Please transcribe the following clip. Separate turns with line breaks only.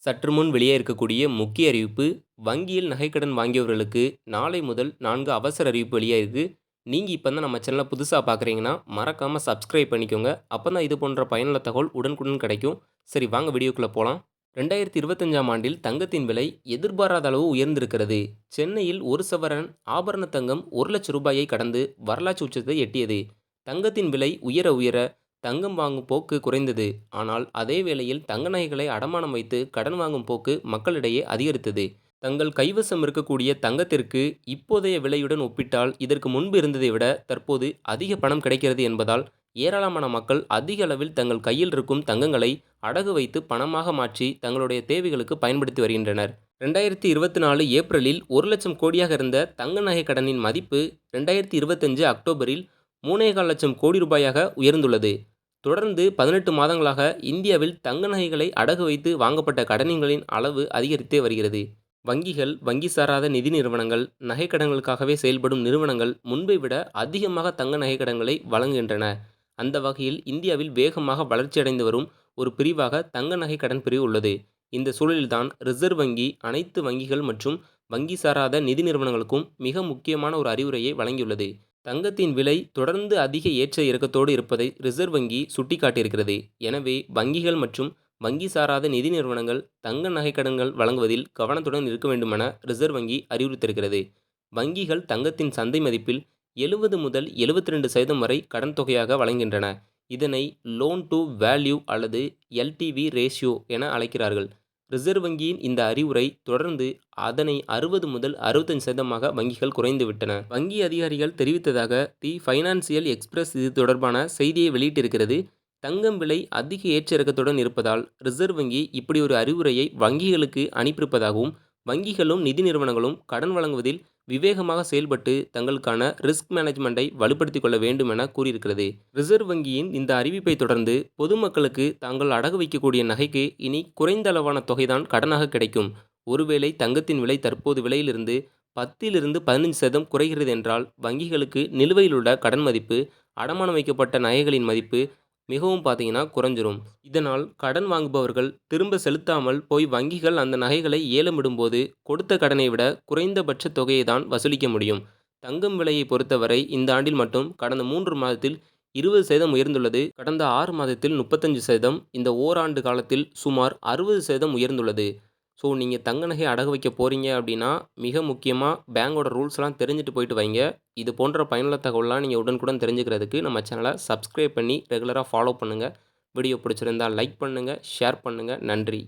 சற்று முன் வெளியே இருக்கக்கூடிய முக்கிய அறிவிப்பு. வங்கியில் நகைக்கடன் வாங்கியவர்களுக்கு நாளை முதல் 4 அவசர அறிவிப்பு வெளியாயிருக்கு. நீங்க இப்போ தான் நம்ம சேனலை புதுசா பார்க்குறீங்கன்னா, மறக்காம சப்ஸ்கிரைப் பண்ணிக்கோங்க. அப்பதான் இது போன்ற பயனுள்ள தகவல் உடனுக்குடன் கிடைக்கும். சரி வாங்க வீடியோக்குள்ள போலாம். 2025ஆம் ஆண்டில் தங்கத்தின் விலை எதிர்பாராத அளவு உயர்ந்திருக்கிறது. சென்னையில் ஒரு சவரன் ஆபரண தங்கம் ரூ. 1,00,000 கடந்து வரலாற்று உச்சத்தை எட்டியது. தங்கத்தின் விலை உயர உயர தங்கம் வாங்கும் போக்கு குறைந்தது. ஆனால் அதே வேளையில் தங்க நகைகளை அடமானம் வைத்து கடன் வாங்கும் போக்கு மக்களிடையே அதிகரித்தது. தங்கள் கைவசம் இருக்கக்கூடிய தங்கத்திற்கு இப்போதைய விலையுடன் ஒப்பிட்டால் இதற்கு முன்பு இருந்ததை விட தற்போது அதிக பணம் கிடைக்கிறது என்பதால் ஏராளமான மக்கள் அதிக அளவில் தங்கள் கையில் இருக்கும் தங்கங்களை அடகு வைத்து பணமாக மாற்றி தங்களுடைய தேவைகளுக்கு பயன்படுத்தி வருகின்றனர். 2024 ஏப்ரலில் 1,00,000 கோடியாக இருந்த தங்க நகை கடனின் மதிப்பு 2025 அக்டோபரில் 3,400,000 கோடி ரூபாயாக உயர்ந்துள்ளது. தொடர்ந்து 18 மாதங்களாக இந்தியாவில் தங்க நகைகளை அடகு வைத்து வாங்கப்பட்ட கடன்களின் அளவு அதிகரித்தே வருகிறது. வங்கிகள், வங்கி சாராத நிதி நிறுவனங்கள், நகை கடன்களுக்காகவே செயல்படும் நிறுவனங்கள் முன்பை விட அதிகமாக தங்க நகை கடன்களை வழங்குகின்றன. அந்த வகையில் இந்தியாவில் வேகமாக வளர்ச்சியடைந்து வரும் ஒரு பிரிவாக தங்க நகை கடன் பிரிவு உள்ளது. இந்த சூழலில்தான் ரிசர்வ் வங்கி அனைத்து வங்கிகள் மற்றும் வங்கி சாராத நிதி நிறுவனங்களுக்கும் மிக முக்கியமான ஒரு அறிவுரையை வழங்கியுள்ளது. தங்கத்தின் விலை தொடர்ந்து அதிக ஏற்ற இறக்கத்தோடு இருப்பதை ரிசர்வ் வங்கி சுட்டிக்காட்டியிருக்கிறது. எனவே வங்கிகள் மற்றும் வங்கி சாராத நிதி நிறுவனங்கள் தங்க நகைக்கடன்கள் வழங்குவதில் கவனத்துடன் இருக்க வேண்டுமென ரிசர்வ் வங்கி அறிவுறுத்தியிருக்கிறது. வங்கிகள் தங்கத்தின் சந்தை மதிப்பில் 70 முதல் 72% வரை கடன் தொகையாக வழங்குகின்றன. இதனை லோன் டு வேல்யூ அல்லது எல்டிவி ரேஷியோ என அழைக்கிறார்கள். ரிசர்வ் வங்கியின் இந்த அறிவுரை தொடர்ந்து அதனை 60 முதல் 65% வங்கிகள் குறைந்துவிட்டன. வங்கி அதிகாரிகள் தெரிவித்ததாக தி ஃபைனான்சியல் எக்ஸ்பிரஸ் இது தொடர்பான செய்தியை வெளியிட்டிருக்கிறது. தங்கம் விலை அதிக ஏற்ற இறக்கத்துடன் இருப்பதால் ரிசர்வ் வங்கி இப்படி ஒரு அறிவுரையை வங்கிகளுக்கு அனுப்பியிருப்பதாகவும், வங்கிகளும் நிதி நிறுவனங்களும் கடன் வழங்குவதில் விவேகமாக செயல்பட்டு தங்களுக்கான ரிஸ்க் மேனேஜ்மெண்ட்டை வலுப்படுத்திக் கொள்ள வேண்டும் என கூறியிருக்கிறது. ரிசர்வ் வங்கியின் இந்த அறிவிப்பை தொடர்ந்து பொதுமக்களுக்கு தாங்கள் அடகு வைக்கக்கூடிய நகைக்கு இனி குறைந்த அளவான தொகைதான் கடனாக கிடைக்கும். ஒருவேளை தங்கத்தின் விலை தற்போது விலையிலிருந்து 10 15% குறைகிறது என்றால் வங்கிகளுக்கு நிலுவையில் உள்ள கடன் மதிப்பு, அடமானம் வைக்கப்பட்ட நகைகளின் மதிப்பு மிகவும் பார்த்தீங்கன்னா குறைஞ்சிரும். இதனால் கடன் வாங்குபவர்கள் திரும்ப செலுத்தாமல் போய் வங்கிகள் அந்த நகைகளை ஏலம் விடும்போது கொடுத்த கடனை விட குறைந்தபட்ச தொகையை தான் வசூலிக்க முடியும். தங்கம் விலையை பொறுத்தவரை இந்த ஆண்டில் மட்டும் கடந்த 3 மாதத்தில் 20% உயர்ந்துள்ளது. கடந்த 6 மாதத்தில் 35%, இந்த ஓராண்டு காலத்தில் சுமார் 60% உயர்ந்துள்ளது. ஸோ நீங்கள் தங்க நகை அடகு வைக்க போகிறீங்க அப்படின்னா மிக முக்கியமாக பேங்கோட ரூல்ஸ்லாம் தெரிஞ்சுட்டு போயிட்டு வைங்க. இது போன்ற பயனுள்ள தகவலாம் நீங்கள் உடனுக்குடன் தெரிஞ்சுக்கிறதுக்கு நம்ம சேனலை சப்ஸ்கிரைப் பண்ணி ரெகுலராக ஃபாலோ பண்ணுங்கள். வீடியோ பிடிச்சிருந்தால் லைக் பண்ணுங்கள், ஷேர் பண்ணுங்கள். நன்றி.